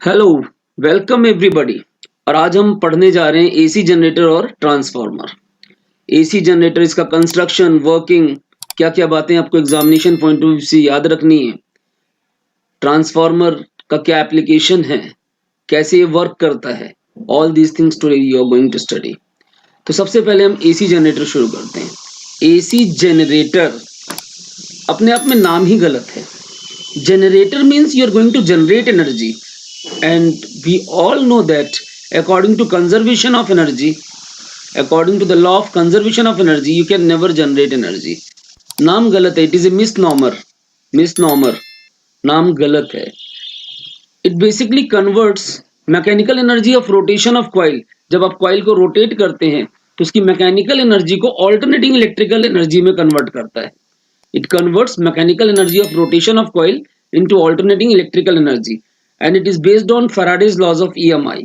Hello, welcome everybody. और आज हम पढ़ने जा रहे हैं एसी जनरेटर और ट्रांसफार्मर। एसी जनरेटर, इसका कंस्ट्रक्शन, वर्किंग, क्या-क्या बातें आपको एग्जामिनेशन पॉइंट ऑफ व्यू से याद रखनी है। ट्रांसफार्मर का क्या एप्लीकेशन है, कैसे ये वर्क करता है। All these things today you are going to study. तो सबसे पहले हम एसी जनरेटर शुरू करते हैं। एसी जनरेटर अपने आप में नाम ही गलत है। Generator means you are going to generate energy, and we all know that according to conservation of energy, according to the law of conservation of energy, you can never generate energy. नाम गलत है, it is a misnomer. नाम गलत है। It basically converts mechanical energy of rotation of coil. जब आप coil को rotate करते हैं तो उसकी mechanical energy को alternating electrical energy में convert करता है। It converts mechanical energy of rotation of coil into alternating electrical energy, and it is based on Faraday's laws of EMI.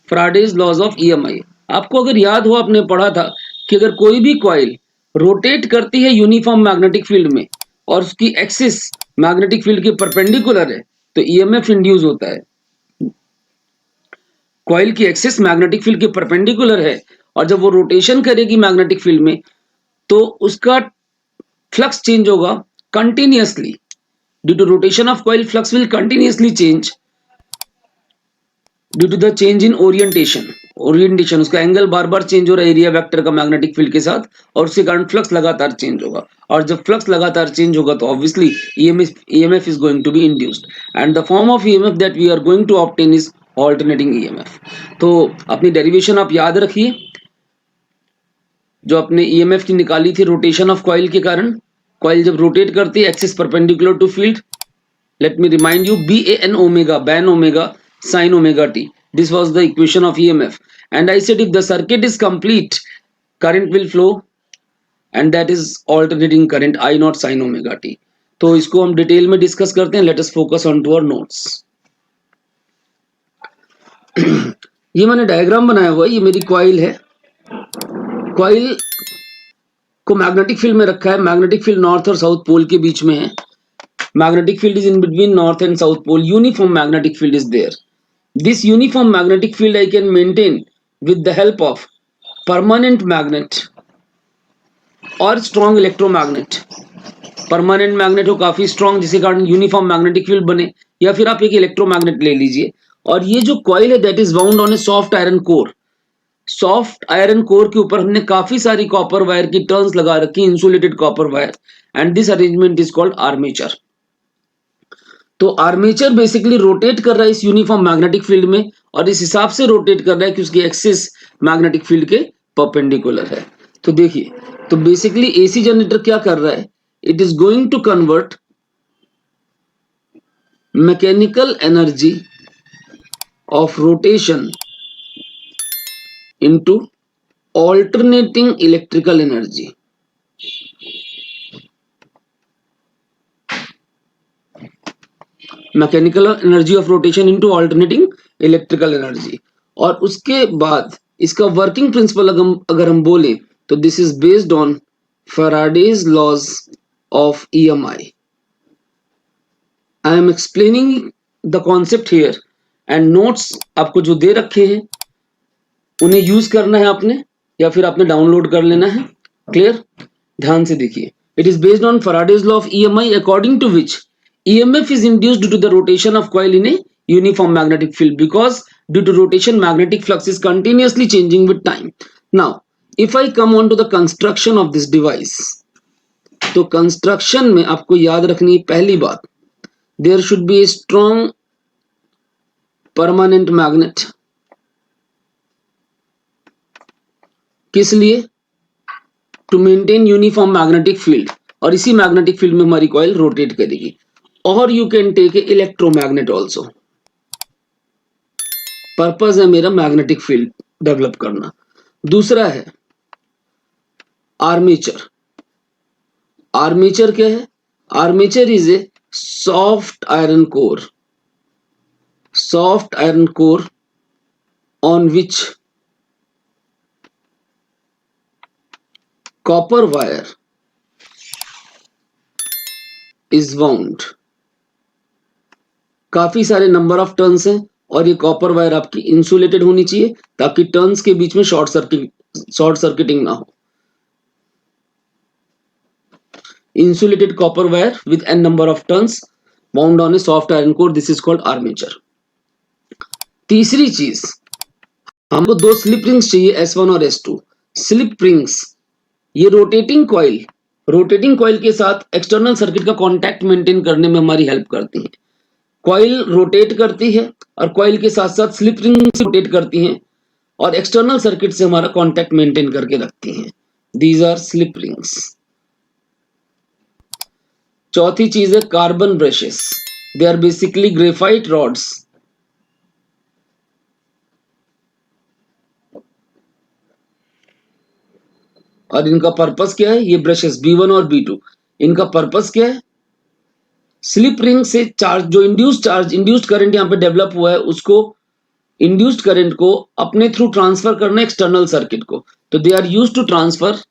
Faraday's laws of EMI. आपको अगर याद हो, आपने पढ़ा था कि अगर कोई भी कॉइल रोटेट करती है यूनिफॉर्म मैग्नेटिक फील्ड में और उसकी एक्सिस मैग्नेटिक फील्ड के परपेंडिकुलर है तो ईएमएफ इंड्यूस होता है। कॉइल की एक्सिस मैग्नेटिक फील्ड के परपेंडिकुलर है और जब वो रोटेशन करेगी मैग्नेटिक फील्ड में तो उसका फ्लक्स चेंज होगा continuously. Due to rotation of coil, flux will continuously change due to the change in orientation उसका एंगल बार बार चेंज हो रहा है एरिया वेक्टर का मैग्नेटिक फील्ड के साथ, और उसके कारण फ्लक्स लगातार चेंज होगा। और जब फ्लक्स लगातार चेंज होगा तो obviously EMF is going to be induced, and the form of EMF that we are going to obtain is alternating EMF. तो अपनी डेरिवेशन आप याद रखिए जो अपने ईएमएफ की निकाली थी रोटेशन ऑफ कॉइल के कारण। कॉइल जब रोटेट करती है axis perpendicular to field, let me remind you, ban omega sin omega t. This was the equation of EMF, and I said if the circuit is complete, current will flow, and that is alternating current I naught sin omega t. तो इसको हम detail में discuss करते हैं। Let us focus on to our notes. ये मैंने diagram बनाया हुआ है, ये मेरी कॉइल है। कॉइल को मैग्नेटिक फील्ड में रखा है। मैग्नेटिक फील्ड नॉर्थ और साउथ पोल के बीच में है। Magnetic field is in between north and south pole. Uniform magnetic field is there. This uniform magnetic field I can maintain with the help of permanent magnet or strong electromagnet. Permanent magnet हो काफी strong जिसके कारण uniform magnetic field बने, या फिर आप एक electromagnet ले लीजिए। और ये जो कॉइल है that is bound on A soft iron core. Soft iron core के ऊपर हमने काफी सारी कॉपर वायर की टर्न्स लगा रखी, insulated copper wire, and this arrangement is called armature. तो आर्मेचर बेसिकली रोटेट कर रहा है इस यूनिफॉर्म मैग्नेटिक फील्ड में, और इस हिसाब से रोटेट कर रहा है कि उसकी एक्सिस मैग्नेटिक फील्ड के परपेंडिकुलर है। तो देखिए, तो बेसिकली एसी जनरेटर क्या कर रहा है, it is going to convert mechanical energy of rotation into alternating electrical energy. Mechanical energy of rotation into alternating electrical energy. और उसके बाद इसका वर्किंग प्रिंसिपल अगर हम बोले तो this is based on Faraday's laws of EMI. I am explaining the concept here, and notes आपको जो दे रखे हैं उन्हें यूज करना है आपने, या फिर आपने डाउनलोड कर लेना है। क्लियर? ध्यान से देखिए। It is based on Faraday's law of EMI according to which EMF is induced due to the rotation of coil in a uniform magnetic field, because due to rotation magnetic flux is continuously changing with time. Now if I come on to the construction of this device, तो construction में आपको याद रखनी है पहली बात, there should be a strong permanent magnet. किस लिए? to maintain uniform magnetic field, और इसी मैग्नेटिक फील्ड में हमारी कॉइल रोटेट करेगी। और you can take a electromagnet also. Purpose है मेरा मैग्नेटिक फील्ड डेवलप करना। दूसरा है आर्मेचर। आर्मेचर क्या है? Armature is a soft iron core, soft iron core on which copper wire is wound, काफी सारे नंबर ऑफ टर्न्स हैं और ये कॉपर वायर आपकी इंसुलेटेड होनी चाहिए ताकि टर्न्स के बीच में शॉर्ट सर्किटिंग ना हो। Insulated copper wire with n number of turns wound on a soft iron core, this is called armature। तीसरी चीज, हमको दो स्लिप रिंग्स चाहिए S1 और S2। स्लिप रिंग्स ये रोटेटिंग कॉइल के साथ एक्सटर्नल सर्किट का कांटेक्ट मेंटेन करने में हमारी हेल्प करती हैं। कॉइल रोटेट करती है और कॉइल के साथ साथ स्लिप रिंग्स रोटेट करती हैं और एक्सटर्नल सर्किट से हमारा कांटेक्ट मेंटेन करके रखती हैं। These are slip rings. चौथी चीज है carbon brushes. They are basically graphite rods. और इनका पर्पस क्या है? ये ब्रशेस B1 और B2, इनका पर्पस क्या है? स्लिप रिंग से चार्ज, जो इंड्यूस्ड करंट यहाँ पे डेवलप हुआ है, उसको इंड्यूस्ड करंट को अपने थ्रू ट्रांसफर करना एक्सटर्नल सर्किट को। तो they are used to transfer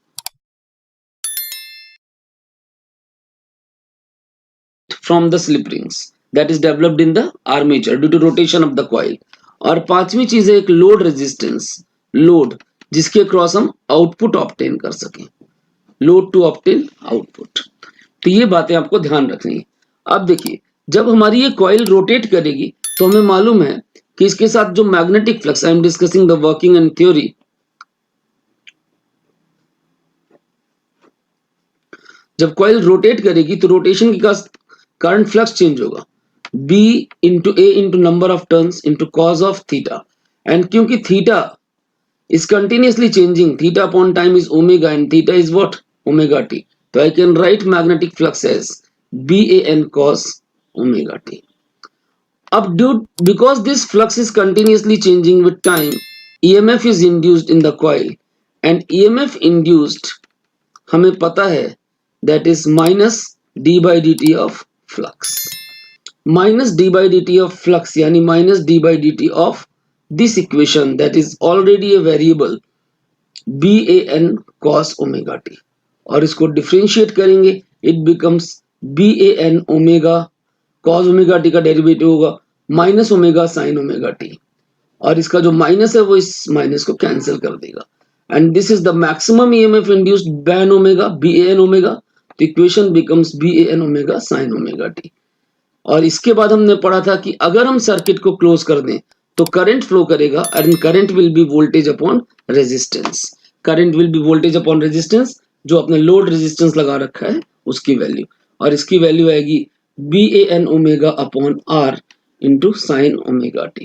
from the slip rings that is developed in the armature due to rotation of the coil। और पांचवी चीज है एक लोड रेजिस्टेंस, लोड जिसके क्रॉस हम आउटपुट ऑब्टेन कर सकें, लोड टू ऑब्टेन आउटपुट। तो ये बातें आपको ध्यान रखनी है। अब देखिए, जब हमारी ये कॉइल रोटेट करेगी तो हमें मालूम है कि इसके साथ जो magnetic flux, I am discussing the working and theory, जब कॉइल रोटेट करेगी तो रोटेशन के करंट फ्लक्स चेंज होगा, B into A into number of turns into cos of theta. And क्योंकि theta is continuously changing, theta upon time is omega and theta is what? Omega t। So I can write magnetic flux as BAN cos omega t। अब because this flux is continuously changing with time, EMF is induced in the coil and EMF induced हमें पता है that is minus d by dt of flux। minus d by dt of flux यानी minus d by dt of this equation that is already a variable BAN cos omega t, और इसको differentiate करेंगे, it becomes BAN omega cos omega t का derivative होगा minus omega sine omega t, और इसका जो minus है वो इस माइनस को कैंसिल कर देगा। And this is the maximum EMF induced BAN omega, BAN omega. तो equation becomes BAN omega sine omega t. और इसके बाद हमने पढ़ा था कि अगर हम सर्किट को क्लोज कर दें तो करंट फ्लो करेगा and current will be voltage upon resistance. Current will be voltage upon resistance, जो अपने लोड रेजिस्टेंस लगा रखा है उसकी वैल्यू, और इसकी वैल्यू आएगी BAN omega upon R into sine omega t.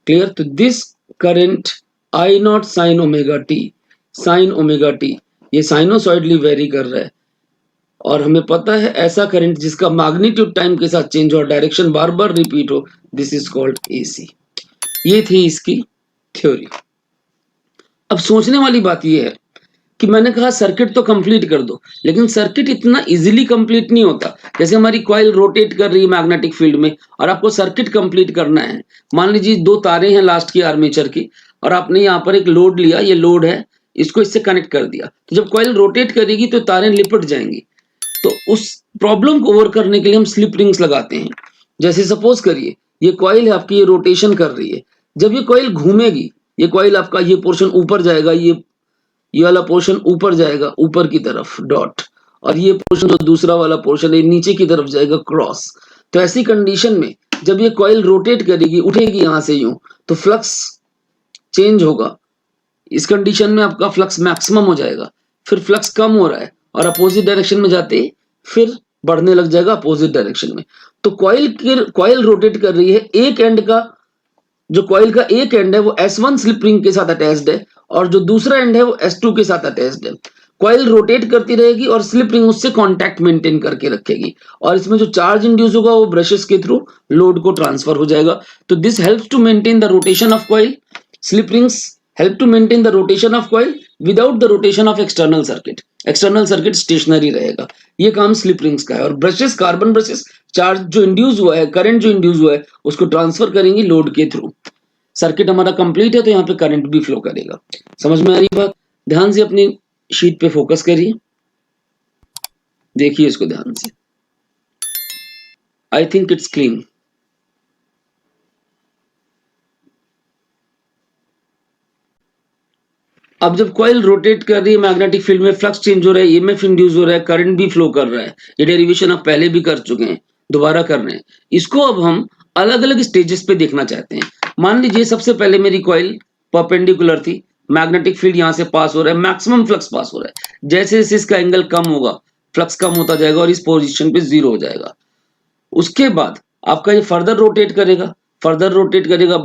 Clear? तो this current I naught sine omega t, sine omega t ये साइनोसॉइडली वेरी कर रहा है, और हमें पता है ऐसा करंट जिसका मैग्नीट्यूड टाइम के साथ चेंज हो और डायरेक्शन बार बार रिपीट हो, दिस इज कॉल्ड AC। ये थी इसकी थ्योरी। अब सोचने वाली बात ये है कि मैंने कहा सर्किट तो कंप्लीट कर दो, लेकिन सर्किट इतना इजीली कंप्लीट नहीं होता। जैसे हमारी कॉइल रोटेट कर रही है मैग्नेटिक फील्ड में और आपको सर्किट कंप्लीट करना है। मान लीजिए दो तारें हैं लास्ट की आर्मेचर की, और आपने यहाँ पर एक लोड लिया, ये लोड है, इसको इससे कनेक्ट कर दिया, तो जब कॉइल रोटेट करेगी तो तारें लिपट जाएंगी। तो उस प्रॉब्लम को ओवर करने के लिए हम स्लिप रिंग्स लगाते हैं। जैसे सपोज करिए ये कॉइल है आपकी, ये रोटेशन कर रही है, जब ये कॉइल घूमेगी, ये कॉइल आपका ये पोर्शन ऊपर जाएगा, ये वाला पोर्शन ऊपर जाएगा ऊपर की तरफ डॉट, और ये पोर्शन जो दूसरा वाला पोर्शन है नीचे की तरफ जाएगा क्रॉस। तो ऐसी कंडीशन में जब ये कॉइल रोटेट करेगी, उठेगी यहां से यूं, तो फ्लक्स चेंज होगा। इस कंडीशन में आपका फ्लक्स मैक्सिमम हो जाएगा, फिर फ्लक्स कम हो रहा है और अपोजिट डायरेक्शन में जाते ही फिर बढ़ने लग जाएगा अपोजिट डायरेक्शन में। तो कॉइल रोटेट कर रही है, एक एंड का, जो कॉइल का एक एंड है वो S1 स्लिप रिंग के साथ अटैच्ड है और जो दूसरा एंड है वो S2 के साथ अटैच्ड है। कॉइल रोटेट करती रहेगी और स्लिप रिंग उससे कांटेक्ट मेंटेन करके रखेगी, और इसमें जो चार्ज इंड्यूस होगा वो ब्रशेस के थ्रू लोड को ट्रांसफर हो जाएगा। तो this helps to maintain the rotation of coil. Slip rings help to maintain the rotation of coil without the rotation of external circuit। External circuit stationary रहेगा, ये काम स्लिप रिंग्स का है। और ब्रशेस, कार्बन ब्रशेस, चार्ज जो induce हुआ है, current जो इंड्यूस हुआ है, उसको ट्रांसफर करेंगे लोड के थ्रू। सर्किट हमारा कंप्लीट है तो यहाँ पे करंट भी फ्लो करेगा। समझ में आ रही बात? ध्यान से अपनी शीट पे फोकस करिए, देखिए इसको ध्यान से। I think it's clean. अब जब कॉइल रोटेट कर रही है मैग्नेटिक फील्ड में, फ्लक्स चेंज हो रहा है, ईएमएफ इंड्यूस हो रहा है, करंट भी फ्लो कर रहा है। ये डेरिवेशन आप पहले भी कर चुके हैं, दोबारा कर रहे हैं। इसको अब हम अलग अलग स्टेजेस पे देखना चाहते हैं। मान लीजिए सबसे पहले मेरी कॉइल परपेंडिकुलर थी, मैग्नेटिक फील्ड यहाँ से पास हो रहा है, मैक्सिमम फ्लक्स पास हो रहा है। जैसे जैसे इसका एंगल कम होगा, फ्लक्स कम होता जाएगा और इस पोजिशन पे जीरो हो जाएगा। उसके बाद आपका ये फर्दर रोटेट करेगा, फर्दर रोटेट करेगा।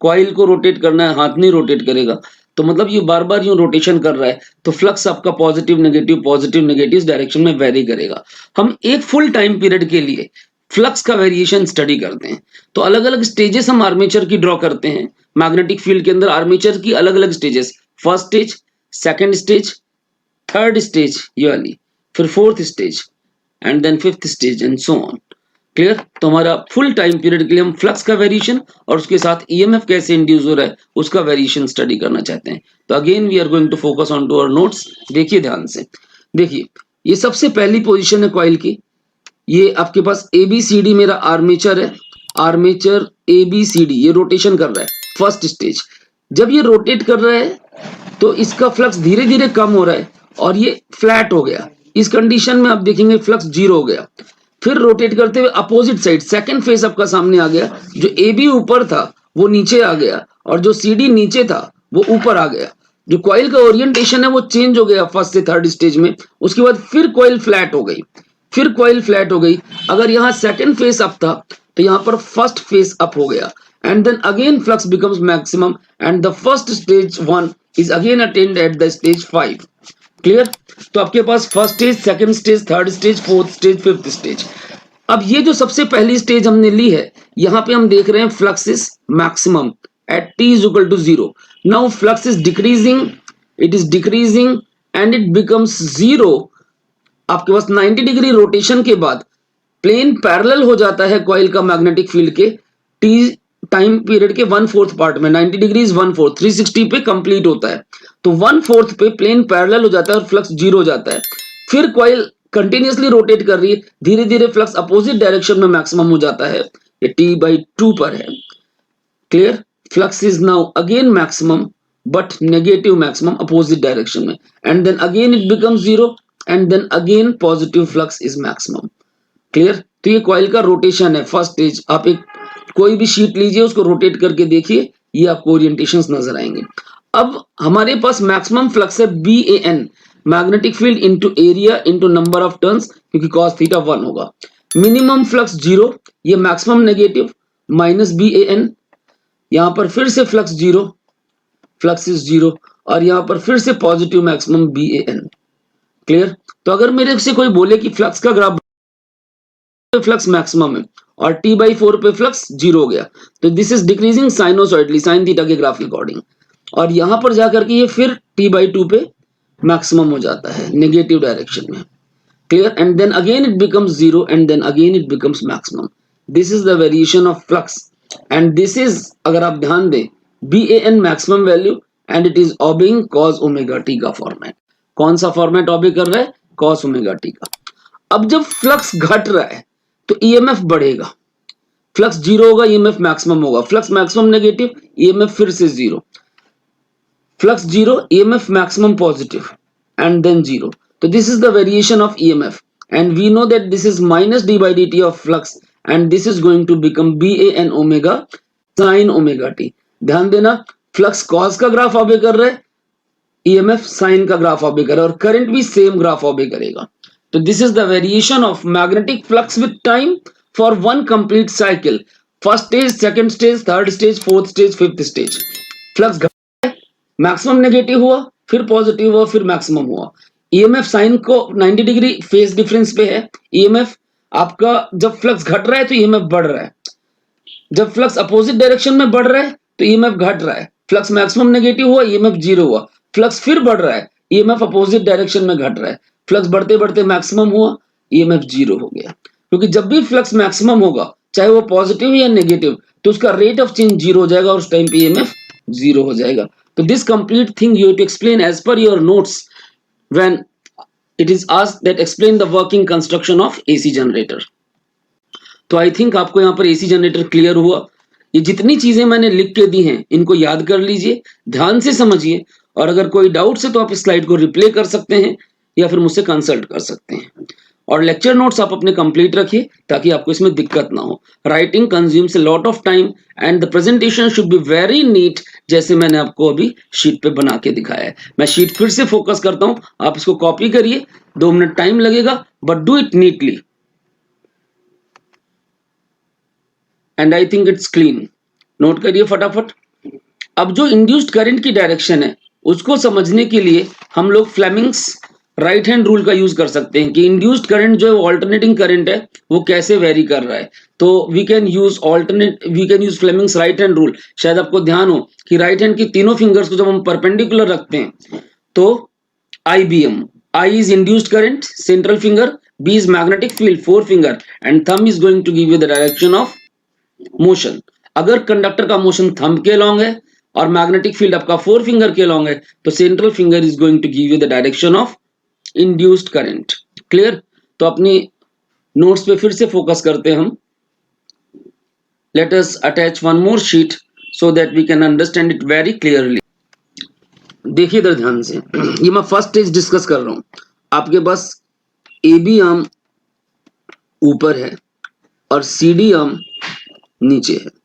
कॉइल को रोटेट करना है, हाथ नहीं रोटेट करेगा। तो मतलब ये बार बार यूं रोटेशन कर रहा है, तो फ्लक्स आपका पॉजिटिव नेगेटिव इस डायरेक्शन में वेरी करेगा। हम एक फुल टाइम पीरियड के लिए फ्लक्स का वेरिएशन स्टडी करते हैं। तो अलग अलग स्टेजेस हम आर्मेचर की ड्रॉ करते हैं। मैग्नेटिक फील्ड के अंदर आर्मेचर की अलग अलग stages, first stage, second stage, third stage ये वाली, फिर fourth stage and then fifth stage and so on. Clear? तो हमारा फुल टाइम पीरियड के लिए हम फ्लक्स का वेरिएशन और उसके साथ ईएमएफ कैसे इंड्यूस हो रहा है उसका वेरिएशन स्टडी करना चाहते हैं। तो again we are going to focus on to our notes. देखिए ध्यान से, देखिए ये सबसे पहली पोजीशन है कॉइल की। ये आपके पास एबीसीडी मेरा आर्मेचर है, आर्मेचर एबीसीडी ये रोटेशन कर रहा है, फर्स्ट स्टेज। जब ये रोटेट कर रहा है तो इसका फ्लक्स धीरे धीरे कम हो रहा है और ये फ्लैट हो गया। इस कंडीशन में आप देखेंगे फ्लक्स जीरो हो गया। फिर रोटेट करते हुए अपोजिट साइड सेकंड फेज आपका सामने आ गया। जो ए बी ऊपर था वो नीचे आ गया और जो सी डी नीचे था वो ऊपर आ गया। जो कॉइल का ओरिएंटेशन है वो चेंज हो गया फर्स्ट से थर्ड स्टेज में। उसके बाद फिर कॉइल फ्लैट हो गई, फिर कॉइल फ्लैट हो गई। अगर यहाँ सेकंड फेज अप था तो यहाँ पर फर्स्ट फेज अप हो गया and then again flux becomes maximum and the first stage 1 is again attained at the stage 5. Clear? तो आपके पास first stage, second stage, third stage, fourth stage, fifth stage. अब ये जो सबसे पहली स्टेज हमने ली है, यहाँ पे हम देख रहे हैं flux is maximum at t is equal to 0. Now flux is decreasing, it is decreasing and it becomes 0. आपके पास 90 डिग्री रोटेशन के बाद प्लेन पैरेलल हो जाता है कॉइल का मैग्नेटिक फील्ड के t टाइम पीरियड के 1/4 पार्ट में। 90 डिग्रीज 1/4 360 पे कंप्लीट होता है, तो 1/4 पे प्लेन पैरेलल हो जाता है और फ्लक्स जीरो हो जाता है। फिर कॉइल कंटिन्यूअसली रोटेट कर रही है, धीरे धीरे फ्लक्स अपोजिट डायरेक्शन में मैक्सिमम हो जाता है, ये t/2 पर है। Clear? Flux is now again maximum but negative maximum opposite direction में and then again it becomes zero and then again positive flux is maximum. Clear? तो ये कॉइल का रोटेशन है फर्स्ट स्टेज। आप एक कोई भी शीट लीजिए, उसको रोटेट करके देखिए, ये आपको ओरिएंटेशंस नजर आएंगे। अब हमारे पास मैक्सिमम फ्लक्स है BAN, magnetic field into area into number of turns, क्योंकि cos थीटा 1 होगा। मिनिमम फ्लक्स जीरो, ये मैक्सिमम नेगेटिव माइनस BAN। यहां पर फिर से flux zero, flux is zero, और यहां पर फिर से पॉजिटिव मैक्सिमम BAN। क्लियर? तो अगर मेरे से कोई बोले कि फ्लक्स का ग्राफ फ्लक्स मैक्सिमम है और t/4 पे फ्लक्स जीरो हो गया, तो this is decreasing sinusoidally, sine theta के ग्राफ के अकॉर्डिंग। और यहां पर जाकर के ये फिर t/2 पे मैक्सिमम हो जाता है नेगेटिव डायरेक्शन में। Clear? And then again it becomes zero and then again it becomes maximum. This is the variation of flux and this is, अगर आप ध्यान दें, BAN maximum value and it is obeying cos omega t का format. कौन सा format obey कर रहा है? cos ओमेगा टी का। अब जब फ्लक्स घट रहा है तो ईएमएफ बढ़ेगा, फ्लक्स जीरो होगा, ईएमएफ मैक्सिमम होगा। फ्लक्स मैक्सिमम नेगेटिव, ईएमएफ फिर से zero. Flux zero, EMF maximum positive and then zero. तो this is the variation of EMF and we know that this is minus d/dt of flux and this is going to become BAN omega sine omega t. ध्यान देना, flux cos का graph obey कर रहा है, EMF sine का graph obey कर रहा है और करंट भी सेम ग्राफ ऑबे करेगा। तो this is the variation of magnetic flux with time for one complete cycle. First stage, second stage, third stage, fourth stage, fifth stage. Flux घटा है, मैक्सिमम नेगेटिव हुआ, फिर पॉजिटिव हुआ, फिर maximum हुआ। EMF sign को 90 डिग्री फेज डिफरेंस पे है। ईएमएफ आपका जब फ्लक्स घट रहा है तो ईएमएफ बढ़ रहा है, जब फ्लक्स अपोजिट डायरेक्शन में बढ़ रहा है तो ईएमएफ घट रहा है। फ्लक्स मैक्सिमम नेगेटिव हुआ, ईएमएफ जीरो हुआ। फ्लक्स फिर बढ़ रहा है, ईएमएफ अपोजिट डायरेक्शन में घट रहा है। फ्लक्स बढ़ते बढ़ते मैक्सिमम हुआ, ईएमएफ जीरो हो गया। क्योंकि जब भी फ्लक्स मैक्सिमम होगा, चाहे वो पॉजिटिव या नेगेटिव, तो उसका रेट ऑफ चेंज जीरो हो जाएगा और उस टाइम पे ईएमएफ जीरो हो जाएगा। तो this complete thing you have to explain as per your notes when it is asked that explain the working construction of AC generator. तो आई थिंक आपको यहाँ पर एसी जनरेटर क्लियर हुआ। ये जितनी चीजें मैंने लिख के दी हैं इनको याद कर लीजिए, ध्यान से समझिए और अगर कोई डाउट्स है तो आप इस स्लाइड को रिप्ले कर सकते हैं या फिर मुझसे कंसल्ट कर सकते हैं। और लेक्चर नोट्स आप अपने कंप्लीट रखिए ताकि आपको इसमें दिक्कत ना हो। Writing consumes a lot of time and the presentation should be very neat, जैसे मैंने आपको अभी शीट पे बना के दिखाया है। मैं शीट फिर से फोकस करता हूं, आप इसको कॉपी करिए, 2 मिनट टाइम लगेगा, but do it neatly and I think it's clean. Note करिए फटाफट। अब जो इंड्यूस्ड करंट की डायरेक्शन है उसको समझने के लिए हम लोग फ्लेमिंग्स राइट हैंड रूल का यूज कर सकते हैं कि इंड्यूस्ड करंट जो ऑल्टरनेटिंग करंट है वो कैसे वेरी कर रहा है। तो we can use Fleming's right hand rule. शायद आपको ध्यान हो कि राइट हैंड की तीनों फिंगर्स को जब हम परपेंडिकुलर रखते हैं तो IBM, I is induced current, central finger, B is magnetic field, forefinger, and thumb is going to give you the direction of motion। अगर कंडक्टर का मोशन थंब के अलॉन्ग है और मैग्नेटिक फील्ड आपका फोर फिंगर के along है तो central finger is going to give you the direction of induced current. Clear? तो अपनी नोट्स पे फिर से फोकस करते हैं हम। Let us attach one more sheet so that we can understand it very clearly. देखिए इधर ध्यान से, ये मैं फर्स्ट स्टेज डिस्कस कर रहा हूं। आपके पास AB आर्म ऊपर है और CD आर्म नीचे है।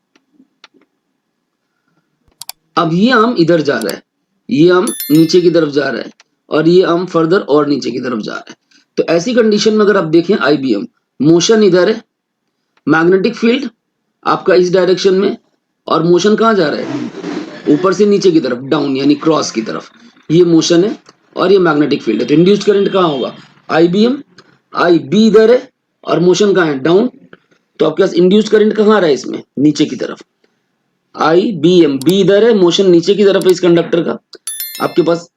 अब ये आर्म इधर जा रहा है, ये आर्म नीचे की तरफ जा रहा है और ये आर्म फर्दर और नीचे की तरफ जा रहा है। तो ऐसी कंडीशन में अगर आप देखें IBM, मोशन इधर है, मैग्नेटिक फील्ड आपका इस डायरेक्शन में, और मोशन कहाँ जा रहा है? ऊपर से नीचे की तरफ, डाउन यानी क्रॉस की तरफ। ये मोशन है और ये मैग्नेटिक फील्ड है। तो इंड्यूस्ड करंट कहाँ होगा? IBM, IB इधर है और मोशन कहाँ है? डाउन। तो आपके पास इंड्यूस्ड करंट कहाँ आ रहा है? इसमें नीचे की तरफ। IBM, B इधर है, मोशन नीचे की तरफ है इस कंडक्टर का। आपके पास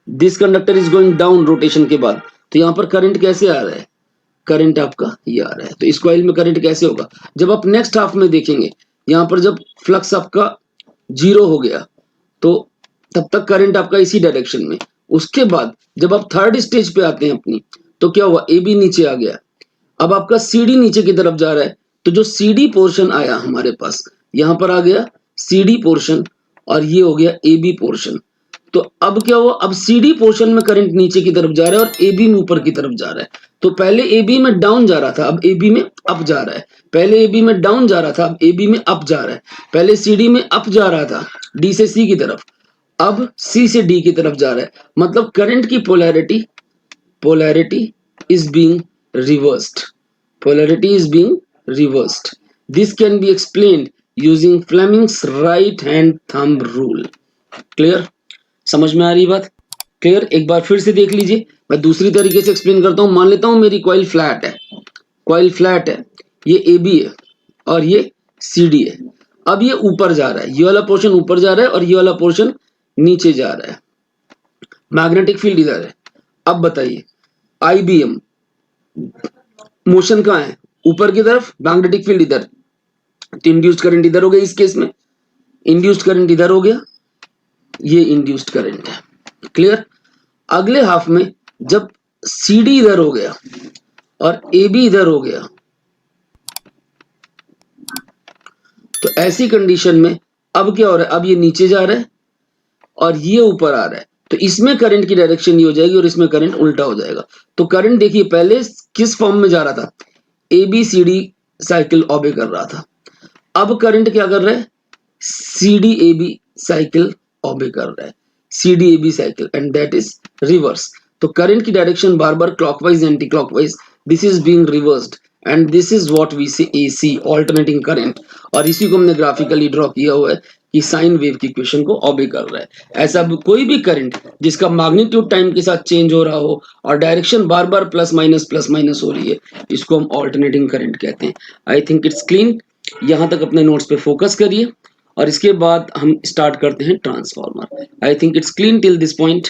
this conductor is going down rotation के बाद, तो यहाँ पर करंट कैसे आ रहा है? करंट आपका ये आ रहा है। तो इस कॉइल में करंट कैसे होगा? जब आप नेक्स्ट हाफ में देखेंगे, यहाँ पर जब फ्लक्स आपका 0 हो गया तो तब तक करंट आपका इसी डायरेक्शन में। उसके बाद जब आप थर्ड स्टेज पे आते हैं अपनी, तो क्या हुआ? AB नीचे आ गया, अब आपका CD नीचे की तरफ जा रहा है। तो जो CD पोर्शन आया हमारे पास, यहाँ पर आ गया CD पोर्शन और ये हो गया AB पोर्शन। तो अब क्या हुआ? अब CD पोर्शन में करंट नीचे की तरफ जा रहा है और AB में ऊपर की तरफ जा रहा है। तो पहले AB में डाउन जा रहा था, अब AB में अप जा रहा है। पहले AB में डाउन जा रहा था, अब AB में अप जा रहा है। पहले CD में अप जा रहा था D से C की तरफ, अब C से D की तरफ जा रहा है। मतलब करंट की polarity is being reversed. Polarity is being reversed. This can be explained using Fleming's right hand thumb rule. Clear? समझ में आ रही बात? क्लियर? एक बार फिर से देख लीजिए, मैं दूसरी तरीके से एक्सप्लेन करता हूं। मान लेता हूं मेरी कॉइल फ्लैट है, कॉइल फ्लैट है, ये AB है और ये CD है। अब ये ऊपर जा रहा है, ये वाला पोर्शन ऊपर जा रहा है और ये वाला पोर्शन नीचे जा रहा है। मैग्नेटिक फील्ड इधर है। अब बताइए, IBM मोशन कहाँ है? ऊपर की तरफ, मैग्नेटिक फील्ड इधर। तो इंड्यूस्ड करंट इधर हो गया। इस केस में इंड्यूस्ड करंट इधर हो गया, ये इंड्यूस्ड करंट है। क्लियर? अगले हाफ में जब CD इधर हो गया और AB इधर हो गया, तो ऐसी कंडीशन में अब क्या हो रहा है? अब ये नीचे जा रहा है और ये ऊपर आ रहा है। तो इसमें करंट की डायरेक्शन ये हो जाएगी और इसमें करंट उल्टा हो जाएगा। तो करंट देखिए पहले किस फॉर्म में जा रहा था? ABCD साइकिल ऑबे कर रहा था। अब करंट क्या कर रहा है? CDAB साइकिल ऑबे कर रहा है, CDAB cycle, and that is reverse. तो करंट की डायरेक्शन बार बार clockwise anti clockwise, this is being reversed and this is what we say AC alternating current. और इसी को हमने ग्राफिकली ड्रॉ किया हुआ है कि साइन वेव की इक्वेशन को ऑबे कर रहा है। ऐसा कोई भी करंट जिसका मैग्नीट्यूड टाइम के साथ चेंज हो रहा हो और डायरेक्शन बार बार प्लस माइनस हो रही है, इसको हम ऑल्टरनेटिंग करंट कहते हैं। I think it's clean. यहां तक अपने नोट्स पे फोकस करिए और इसके बाद हम स्टार्ट करते हैं transformer. I think it's clean till this point.